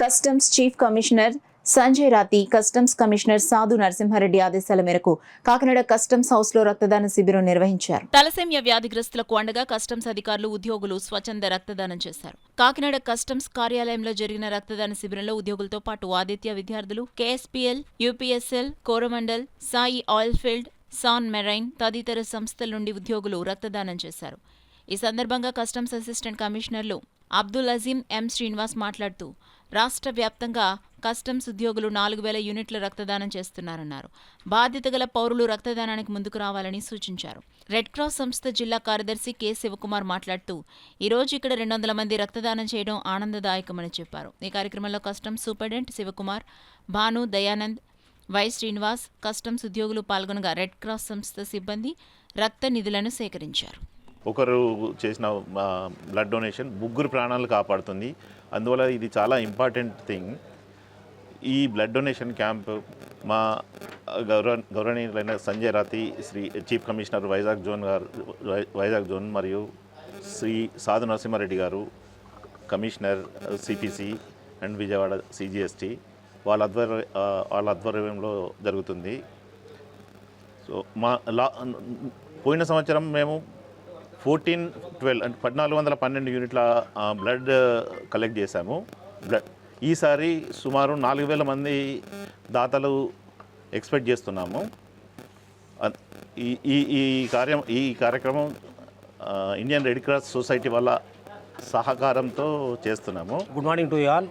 Customs chief commissioner Sanjay రాతి, customs commissioner సాధు నరసింహారెడ్డి ఆదేశాల మేరకు కాకినాడ కస్టమ్స్ హౌస్ లో రక్తదాన శిబిరం నిర్వహించారు. తలసేమియా వ్యాధిగ్రస్తులకు అండగా కస్టమ్స్ అధికారులు, ఉద్యోగులు స్వచ్ఛంద రక్తదానం చేశారు. కాకినాడ కస్టమ్స్ కార్యాలయంలో జరిగిన రక్తదాన శిబిరంలో ఉద్యోగులతో పాటు ఆదిత్య విద్యార్థులు, KSPL, UPSL, Coromandel, Sai oil field, San marine తదితర సంస్థల నుండి ఉద్యోగులు రక్తదానం చేశారు. ఈ సందర్భంగా కస్టమ్స్ అసిస్టెంట్ కమిషనర్లు అబ్దుల్ అజీం ఎం శ్రీనివాస్ మాట్లాడుతూ రాష్ట్ర వ్యాప్తంగా కస్టమ్స్ ఉద్యోగులు 4,000 యూనిట్ల రక్తదానం చేస్తున్నారన్నారు. బాధ్యత గల పౌరులు రక్తదానానికి ముందుకు రావాలని సూచించారు. రెడ్ క్రాస్ సంస్థ జిల్లా కార్యదర్శి కె శివకుమార్ మాట్లాడుతూ ఈరోజు ఇక్కడ 200 మంది రక్తదానం చేయడం ఆనందదాయకమని చెప్పారు. ఈ కార్యక్రమంలో customs superintendent Shivakumar, Bhanu, Dayanand, Y Srinivas, customs ఉద్యోగులు పాల్గొనగా రెడ్ క్రాస్ సంస్థ సిబ్బంది రక్త నిధులను సేకరించారు. ఒకరు చేసిన బ్లడ్ డొనేషన్ ముగ్గురు ప్రాణాలు కాపాడుతుంది. అందువల్ల ఇది చాలా ఇంపార్టెంట్ థింగ్. ఈ బ్లడ్ డొనేషన్ క్యాంప్ మా గౌరవనీయులైన Sanjay Rathi, Shri chief commissioner Vizag zone మరియు శ్రీ సాధు నరసింహారెడ్డి గారు, commissioner CPC and Vijayawada CGST వాళ్ళ ఆధ్వర్యంలో జరుగుతుంది. సో పోయిన సంవత్సరం మేము 1412 యూనిట్ల బ్లడ్ కలెక్ట్ చేశాము. ఈసారి సుమారు 4,000 మంది దాతలు ఎక్స్పెక్ట్ చేస్తున్నాము. ఈ కార్యక్రమం ఇండియన్ రెడ్ క్రాస్ సొసైటీ వాళ్ళ సహకారంతో చేస్తున్నాము. Good morning to you all.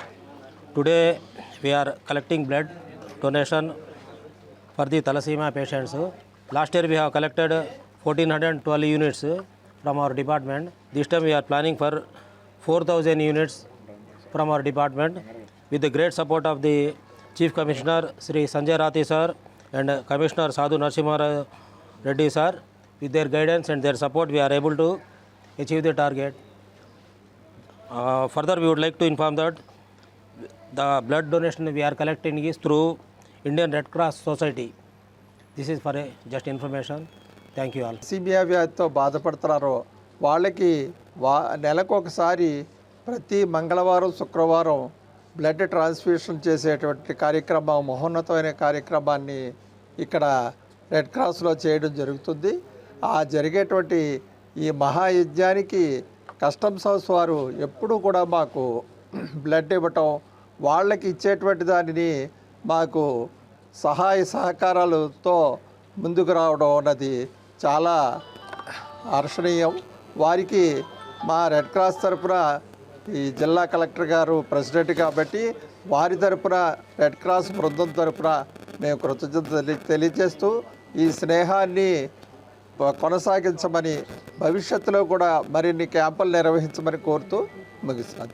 Today we are collecting blood donation for the thalassemia patients. Last year we have collected 1,412 units from our department. This time we are planning for 4,000 units from our department with the great support of the Chief Commissioner Sri Sanjay Rathi sir and Commissioner Sadhu Narasimha Reddy sir. With their guidance and their support we are able to achieve the target. Further we would like to inform that the blood donation we are collecting is through Indian Red Cross Society. This is for just information. Thank you all. Thalassaemia వ్యాధితో బాధపడుతున్నారో వాళ్ళకి నెలకు ఒకసారి ప్రతి మంగళవారం, శుక్రవారం blood transfusion చేసేటువంటి కార్యక్రమం, మహోన్నతమైన కార్యక్రమాన్ని ఇక్కడ రెడ్ క్రాస్లో చేయడం జరుగుతుంది. ఆ జరిగేటువంటి ఈ మహాయజ్ఞానికి కస్టమ్స్ హౌస్ వారు ఎప్పుడూ కూడా మాకు బ్లడ్ ఇవ్వటం, వాళ్ళకి ఇచ్చేటువంటి దానిని మాకు సహాయ సహకారాలతో ముందుకు రావడం అన్నది చాలా హర్షణీయం. వారికి మా రెడ్ క్రాస్ తరఫున ఈ జిల్లా కలెక్టర్ గారు ప్రెసిడెంట్ కాబట్టి వారి తరఫున రెడ్ క్రాస్ బృందం తరఫున మేము కృతజ్ఞతలు తెలియజేస్తూ ఈ స్నేహాన్ని కొనసాగించమని, భవిష్యత్తులో కూడా మరిన్ని క్యాంపులు నిర్వహించమని కోరుతూ ముగిస్తాను.